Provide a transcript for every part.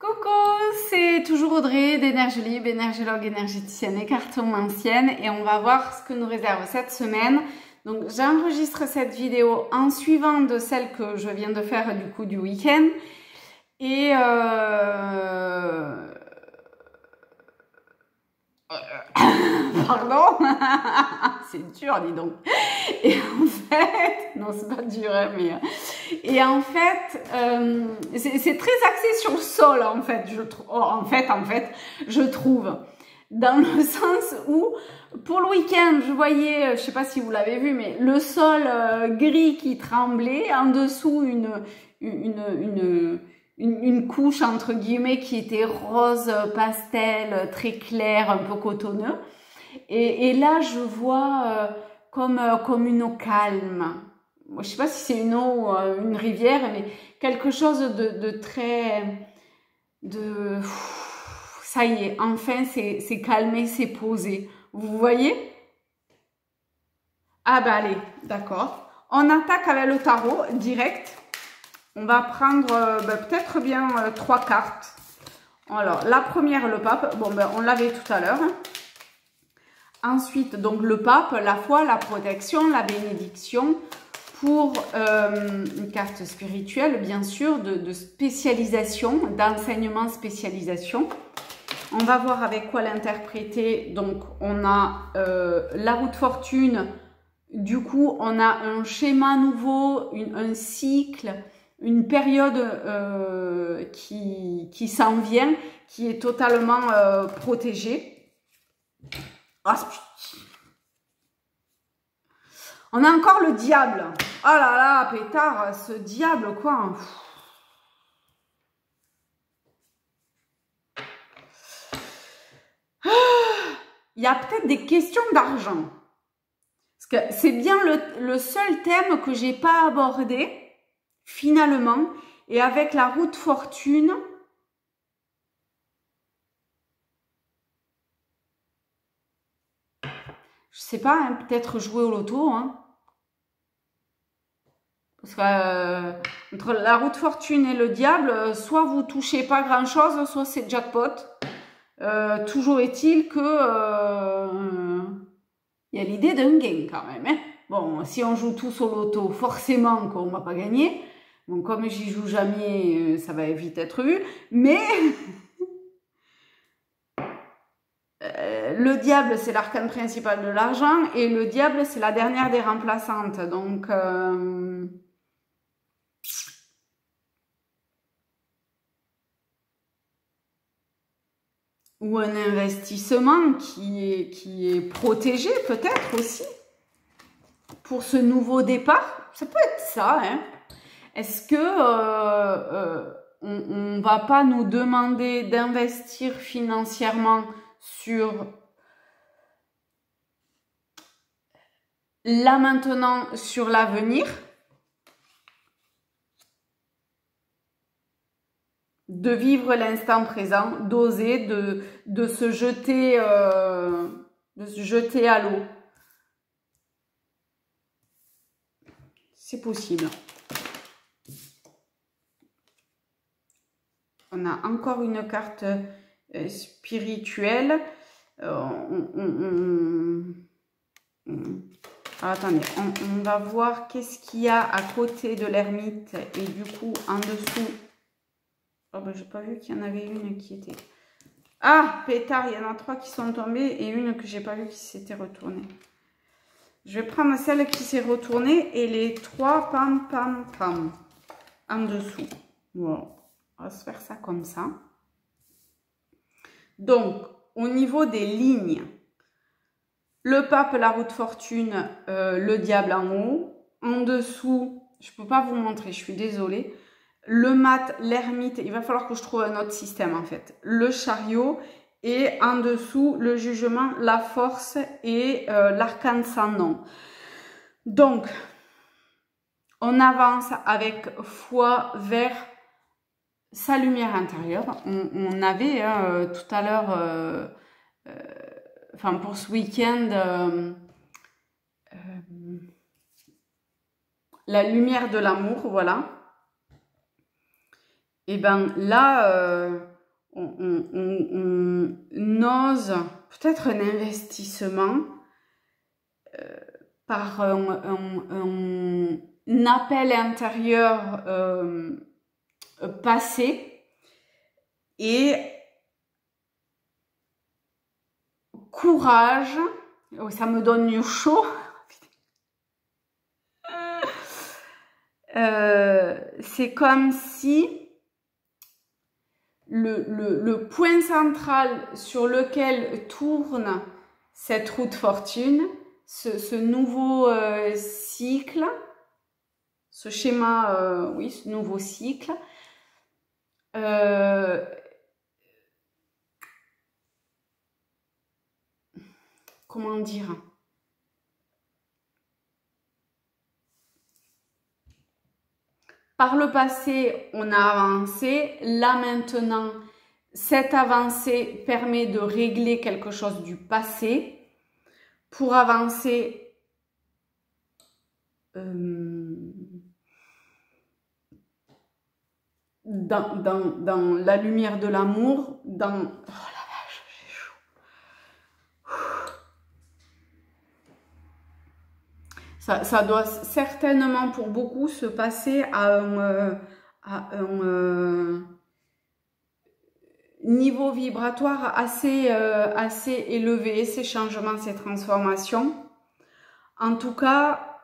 Coucou, c'est toujours Audrey d'Énergie Libre, énergologue, énergéticienne et cartomancienne, et on va voir ce que nous réserve cette semaine. Donc j'enregistre cette vidéo en suivant de celle que je viens de faire du coup du week-end. Et pardon, c'est dur, dis donc. Et en fait, non, c'est pas dur, hein, mais et en fait, c'est très axé sur le sol, en fait. Je trouve, je trouve, dans le sens où pour le week-end, je voyais, je sais pas si vous l'avez vu, mais le sol gris qui tremblait, en dessous une couche entre guillemets qui était rose pastel, très clair, un peu cotonneux. Et là, je vois comme une eau calme. Je sais pas si c'est une eau ou une rivière, mais quelque chose de très... Ça y est, enfin, c'est calmé, c'est posé. Vous voyez? Ah bah allez, d'accord. On attaque avec le tarot, direct. On va prendre peut-être bien 3 cartes. Alors, la première, le pape. Bon, ben, on l'avait tout à l'heure. Ensuite, donc le pape, la foi, la protection, la bénédiction pour une carte spirituelle, bien sûr, de spécialisation, d'enseignement spécialisation. On va voir avec quoi l'interpréter. Donc, on a la roue de fortune. Du coup, on a un schéma nouveau, un cycle, une période qui s'en vient, qui est totalement protégée. On a encore le diable. Oh là là, pétard, ce diable, quoi. Il y a peut-être des questions d'argent. Parce que c'est bien le seul thème que j'ai pas abordé, finalement. Et avec la roue de fortune... Je sais pas, hein, peut-être jouer au loto. Hein. Parce que entre la roue de fortune et le diable, soit vous touchez pas grand-chose, soit c'est jackpot. Toujours est-il que y a l'idée d'un gain quand même. Hein. Bon, si on joue tous au loto, forcément qu'on va pas gagner. Bon, comme j'y joue jamais, ça va vite être vu. Mais... le diable, c'est l'arcane principal de l'argent et le diable, c'est la dernière des remplaçantes. Donc, ou un investissement qui est protégé peut-être aussi pour ce nouveau départ. Ça peut être ça. Hein. Est-ce que on va pas nous demander d'investir financièrement sur... Là maintenant, sur l'avenir, de vivre l'instant présent, d'oser, de se jeter à l'eau. C'est possible. On a encore une carte spirituelle. Attendez, on va voir qu'est-ce qu'il y a à côté de l'ermite et du coup en dessous. Oh ben j'ai pas vu qu'il y en avait une qui était. Ah, pétard, il y en a 3 qui sont tombées et une que j'ai pas vu qui s'était retournée. Je vais prendre celle qui s'est retournée et les 3 pam pam pam en dessous. Bon, on va se faire ça comme ça. Donc, au niveau des lignes. Le pape, la roue de fortune, le diable en haut. En dessous, je ne peux pas vous montrer, je suis désolée. Le mat, l'ermite, il va falloir que je trouve un autre système en fait. Le chariot et en dessous, le jugement, la force et l'arcane sans nom. Donc, on avance avec foi vers sa lumière intérieure. On avait tout à l'heure... enfin pour ce week-end, la lumière de l'amour, voilà. Et ben là, on ose peut-être un investissement par un appel intérieur passé et courage. Oh, ça me donne chaud. C'est comme si le point central sur lequel tourne cette roue de fortune, ce nouveau cycle, ce schéma, oui, ce nouveau cycle, comment dire? Par le passé, on a avancé. Là maintenant, cette avancée permet de régler quelque chose du passé pour avancer dans la lumière de l'amour, dans... Oh la vache, j'ai chaud. Ça doit certainement pour beaucoup se passer à un niveau vibratoire assez élevé, ces changements, ces transformations. En tout cas,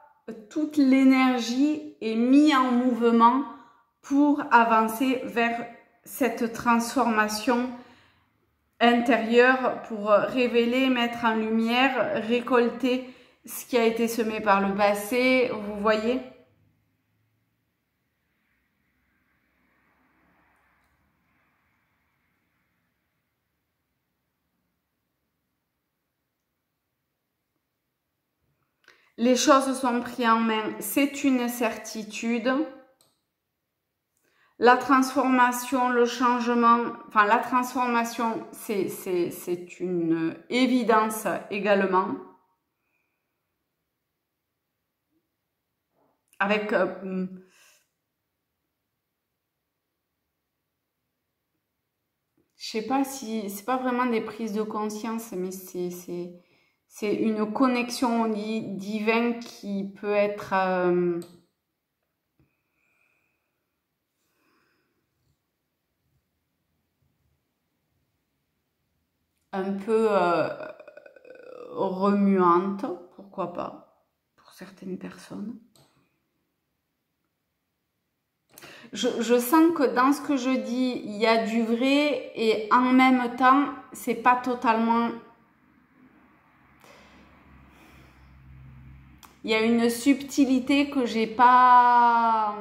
toute l'énergie est mise en mouvement pour avancer vers cette transformation intérieure, pour révéler, mettre en lumière, récolter ce qui a été semé par le passé, vous voyez? Les choses sont prises en main, c'est une certitude. La transformation, le changement, enfin la transformation, c'est une évidence également. Avec je sais pas si c'est pas vraiment des prises de conscience, mais c'est une connexion divine qui peut être un peu remuante, pourquoi pas, pour certaines personnes. Je sens que dans ce que je dis, il y a du vrai et en même temps, c'est pas totalement... Il y a une subtilité que j'ai pas...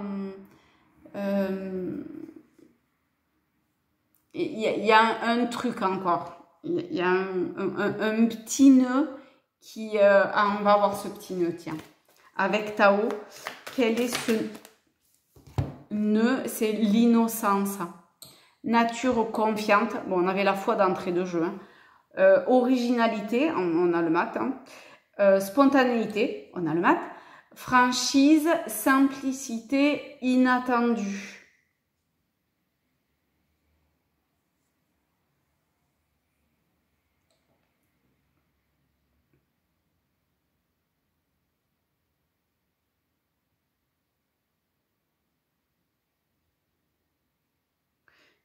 il y a un truc encore. Il y a un petit nœud qui... on va voir ce petit nœud, tiens. Avec Tao, quel est ce... nœud, c'est l'innocence, nature confiante. Bon, on avait la foi d'entrée de jeu, hein. Originalité, on a le mat, hein. Spontanéité, on a le mat. Franchise, simplicité, inattendue.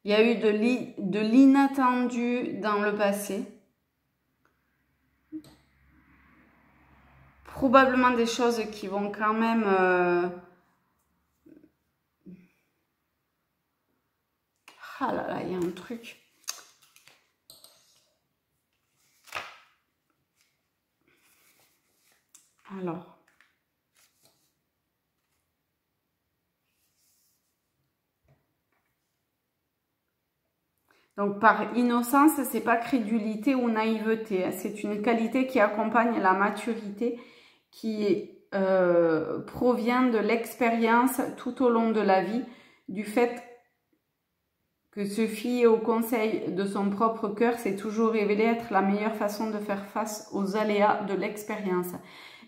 Il y a eu de l'inattendu dans le passé. Probablement des choses qui vont quand même... Ah là là, il y a un truc. Alors... Donc, par innocence, c'est pas crédulité ou naïveté. C'est une qualité qui accompagne la maturité, qui provient de l'expérience tout au long de la vie, du fait que se fier au conseil de son propre cœur, c'est toujours révélé être la meilleure façon de faire face aux aléas de l'expérience.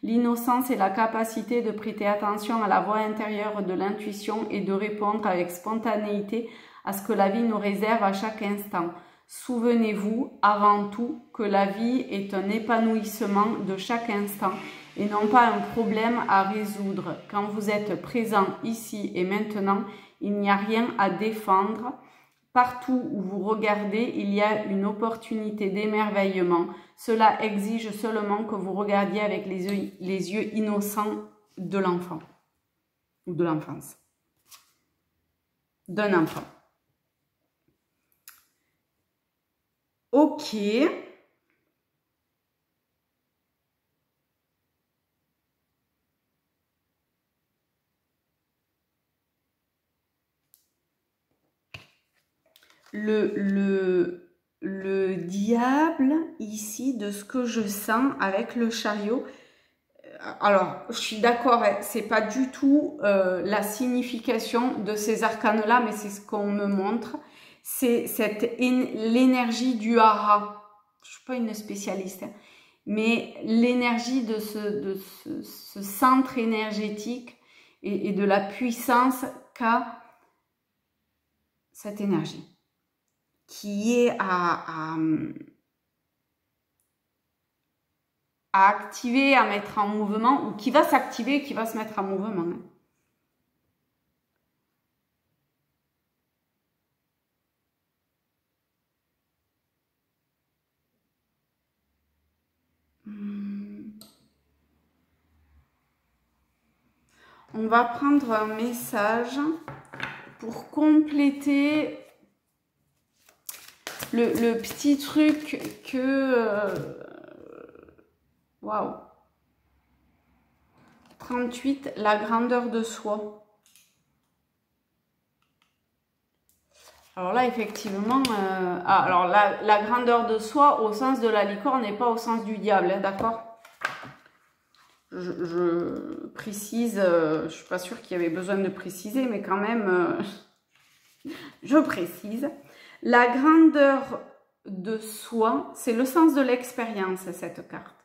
L'innocence est la capacité de prêter attention à la voix intérieure de l'intuition et de répondre avec spontanéité à ce que la vie nous réserve à chaque instant. Souvenez-vous avant tout que la vie est un épanouissement de chaque instant et non pas un problème à résoudre. Quand vous êtes présent ici et maintenant, il n'y a rien à défendre. Partout où vous regardez, il y a une opportunité d'émerveillement. Cela exige seulement que vous regardiez avec les yeux innocents de l'enfant ou de l'enfance, d'un enfant. Ok. Le diable ici, de ce que je sens avec le chariot, alors je suis d'accord, c'est pas du tout la signification de ces arcanes-là, mais c'est ce qu'on me montre. C'est l'énergie du hara. Je suis pas une spécialiste, hein, mais l'énergie de ce centre énergétique et de la puissance qu'a cette énergie, qui est à activer, à mettre en mouvement, ou qui va s'activer, qui va se mettre en mouvement. On va prendre un message pour compléter le petit truc que... Waouh! 38, la grandeur de soi. Alors là, effectivement, alors la grandeur de soi au sens de la licorne n'est pas au sens du diable, hein, d'accord? Je précise, je ne suis pas sûre qu'il y avait besoin de préciser, mais quand même, je précise. La grandeur de soi, c'est le sens de l'expérience, cette carte.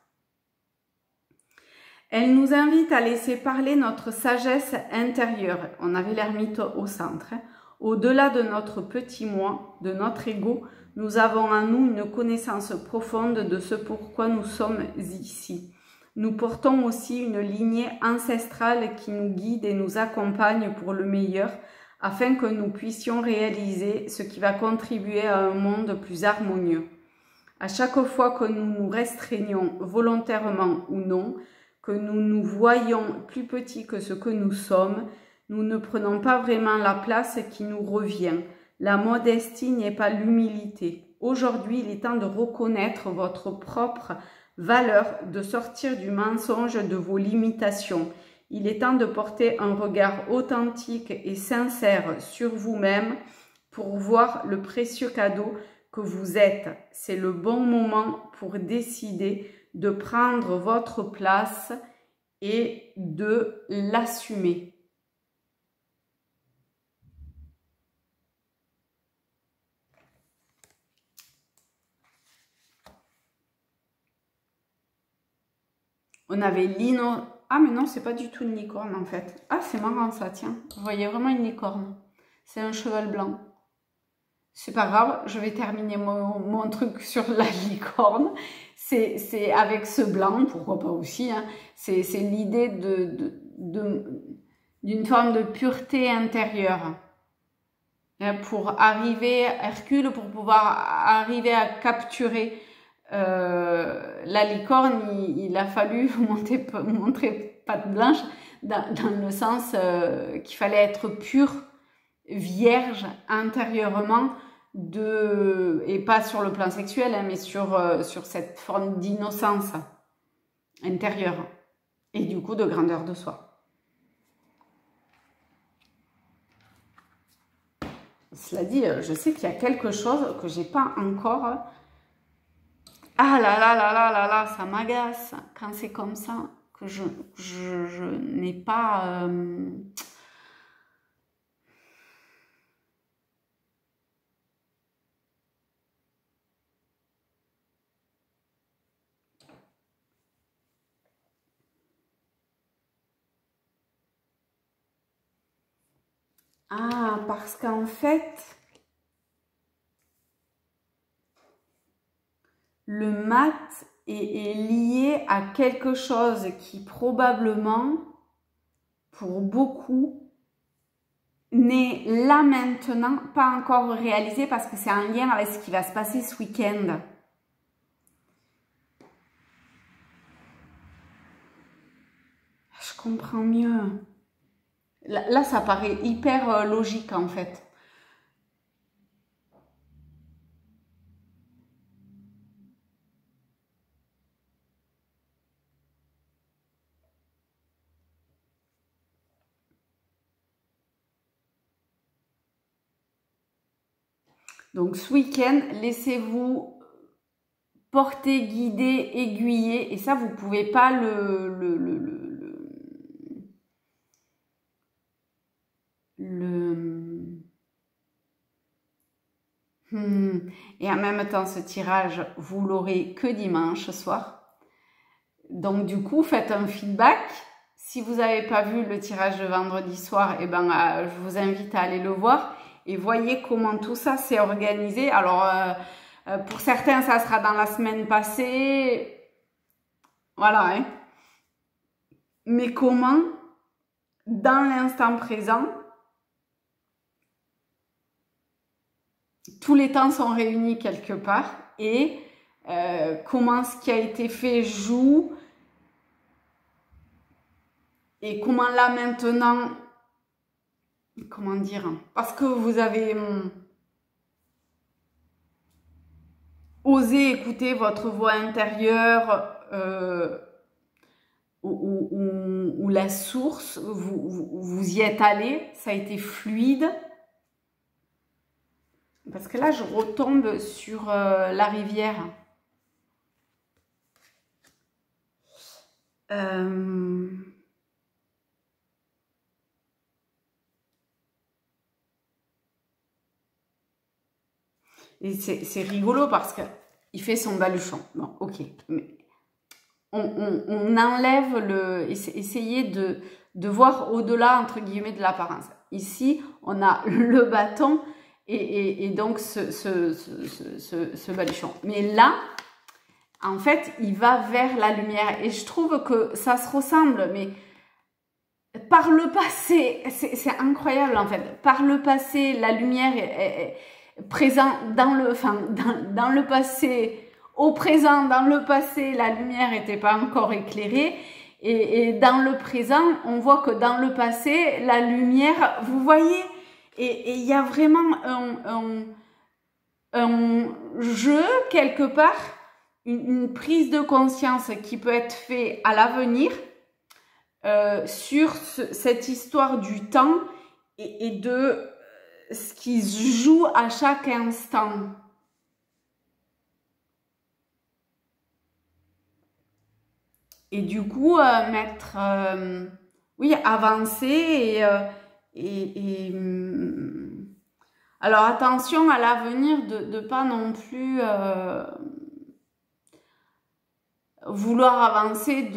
Elle nous invite à laisser parler notre sagesse intérieure. On avait l'ermite au centre. Hein. Au-delà de notre petit moi, de notre ego, nous avons en nous une connaissance profonde de ce pourquoi nous sommes ici. Nous portons aussi une lignée ancestrale qui nous guide et nous accompagne pour le meilleur, afin que nous puissions réaliser ce qui va contribuer à un monde plus harmonieux. À chaque fois que nous nous restreignons volontairement ou non, que nous nous voyons plus petits que ce que nous sommes, nous ne prenons pas vraiment la place qui nous revient. La modestie n'est pas l'humilité. Aujourd'hui, il est temps de reconnaître votre propre valeur, de sortir du mensonge de vos limitations. Il est temps de porter un regard authentique et sincère sur vous-même pour voir le précieux cadeau que vous êtes. C'est le bon moment pour décider de prendre votre place et de l'assumer. On avait l'ino... Ah mais non, c'est pas du tout une licorne en fait. Ah, c'est marrant ça, tiens. Vous voyez vraiment une licorne. C'est un cheval blanc. C'est pas grave, je vais terminer mon truc sur la licorne. C'est avec ce blanc, pourquoi pas aussi. Hein. C'est l'idée d'une forme de pureté intérieure. Pour arriver, Hercule, pour pouvoir arriver à capturer la licorne, il a fallu montrer patte blanche dans le sens qu'il fallait être pur, vierge intérieurement, et pas sur le plan sexuel, hein, mais sur cette forme d'innocence intérieure et du coup de grandeur de soi. Cela dit, je sais qu'il y a quelque chose que j'ai pas encore. Ah là là là là là là, ça m'agace quand c'est comme ça, que je n'ai pas... Ah, parce qu'en fait, le mat est lié à quelque chose qui probablement, pour beaucoup, n'est là maintenant pas encore réalisé parce que c'est en lien avec ce qui va se passer ce week-end. Je comprends mieux. Là, ça paraît hyper logique en fait. Donc ce week-end, laissez-vous porter, guider, aiguiller. Et ça, vous ne pouvez pas Et en même temps, ce tirage, vous l'aurez que dimanche soir. Donc du coup, faites un feedback. Si vous n'avez pas vu le tirage de vendredi soir, eh ben, je vous invite à aller le voir et voyez comment tout ça s'est organisé. Alors, pour certains, ça sera dans la semaine passée. Voilà. Hein. Mais comment, dans l'instant présent, tous les temps sont réunis quelque part et comment ce qui a été fait joue et comment là maintenant, comment dire, parce que vous avez osé écouter votre voix intérieure ou la source, vous y êtes allé, ça a été fluide. Parce que là, je retombe sur la rivière. Et c'est rigolo parce que il fait son baluchon. Bon, ok. Mais on enlève le... Essayez de voir au-delà, entre guillemets, de l'apparence. Ici, on a le bâton et donc ce baluchon. Mais là, en fait, il va vers la lumière. Et je trouve que ça se ressemble, mais par le passé, c'est incroyable en fait. Par le passé, la lumière est présente dans dans le passé. Au présent, dans le passé, la lumière n'était pas encore éclairée. Et dans le présent, on voit que dans le passé, la lumière, vous voyez, et il y a vraiment un jeu quelque part, une prise de conscience qui peut être faite à l'avenir sur cette histoire du temps et de ce qui se joue à chaque instant. Et du coup, oui, avancer alors attention à l'avenir de ne pas non plus vouloir avancer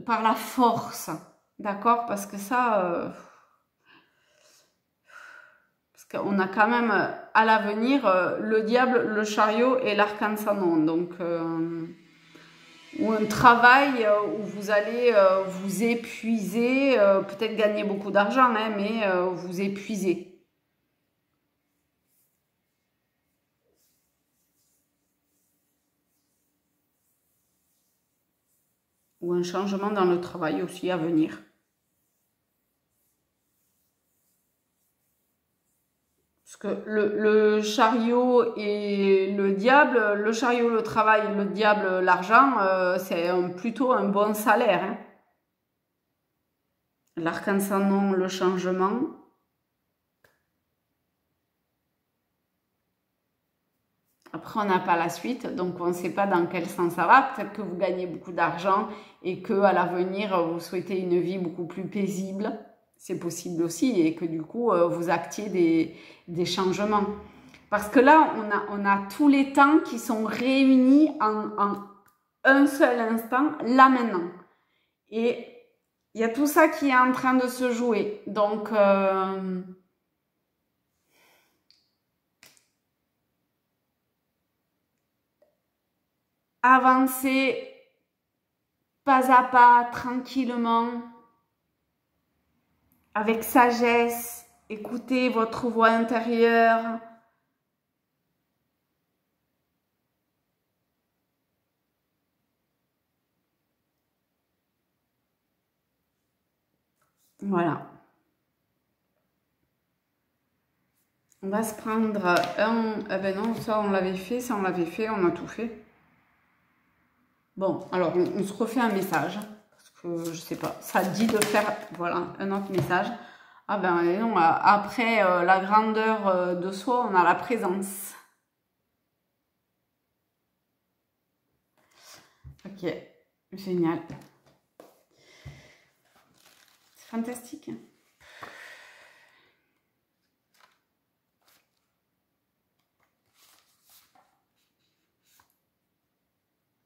par la force, d'accord? Parce que ça, parce qu'on a quand même à l'avenir le diable, le chariot et l'arc-en-ciel, donc ou un travail où vous allez vous épuiser, peut-être gagner beaucoup d'argent, hein, mais vous épuiser. Ou un changement dans le travail aussi à venir. Parce que le chariot et le diable, le chariot, le travail, le diable, l'argent, c'est plutôt un bon salaire. Hein. L'arc-en-ciel, le changement. Après, on n'a pas la suite, donc on ne sait pas dans quel sens ça va. Peut-être que vous gagnez beaucoup d'argent et qu'à l'avenir, vous souhaitez une vie beaucoup plus paisible. C'est possible aussi et que du coup, vous actiez des changements. Parce que là, on a tous les temps qui sont réunis en un seul instant, là maintenant. Et il y a tout ça qui est en train de se jouer. Donc, avancez pas à pas, tranquillement, avec sagesse, écoutez votre voix intérieure. Voilà. On va se prendre un... Ah ben non, ça on l'avait fait, on a tout fait. Bon, alors on se refait un message. Parce que je sais pas, ça dit de faire, voilà, un autre message. Ah ben non, après la grandeur de soi, on a la présence. Ok, génial. C'est fantastique.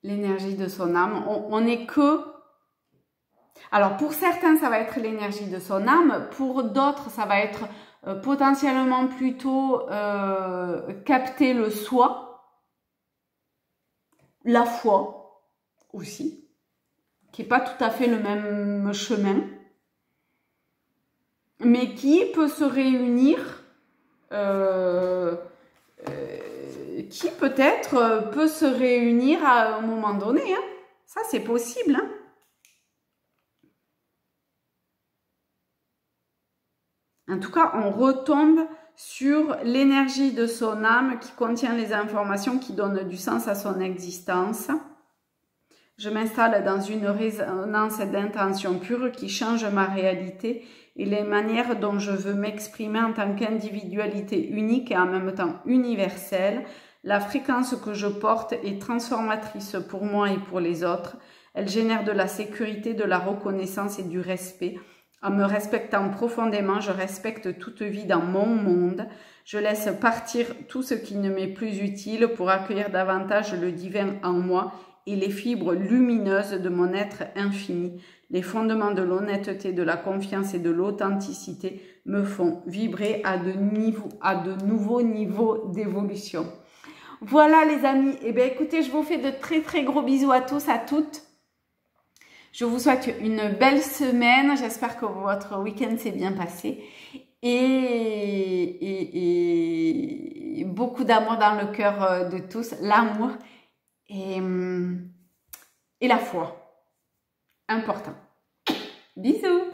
L'énergie de son âme. On n'est que... Alors, pour certains, ça va être l'énergie de son âme. Pour d'autres, ça va être potentiellement plutôt capter le soi. La foi aussi. Qui n'est pas tout à fait le même chemin. Mais qui peut se réunir... qui peut-être peut se réunir à un moment donné. Hein. Ça, c'est possible. Hein. En tout cas, on retombe sur l'énergie de son âme qui contient les informations qui donnent du sens à son existence. Je m'installe dans une résonance d'intention pure qui change ma réalité et les manières dont je veux m'exprimer en tant qu'individualité unique et en même temps universelle. La fréquence que je porte est transformatrice pour moi et pour les autres. Elle génère de la sécurité, de la reconnaissance et du respect. En me respectant profondément, je respecte toute vie dans mon monde. Je laisse partir tout ce qui ne m'est plus utile pour accueillir davantage le divin en moi et les fibres lumineuses de mon être infini. Les fondements de l'honnêteté, de la confiance et de l'authenticité me font vibrer à de nouveaux niveaux d'évolution. Voilà les amis, eh bien écoutez, je vous fais de très très gros bisous à tous, à toutes. Je vous souhaite une belle semaine, j'espère que votre week-end s'est bien passé et beaucoup d'amour dans le cœur de tous, l'amour et la foi, important. Bisous.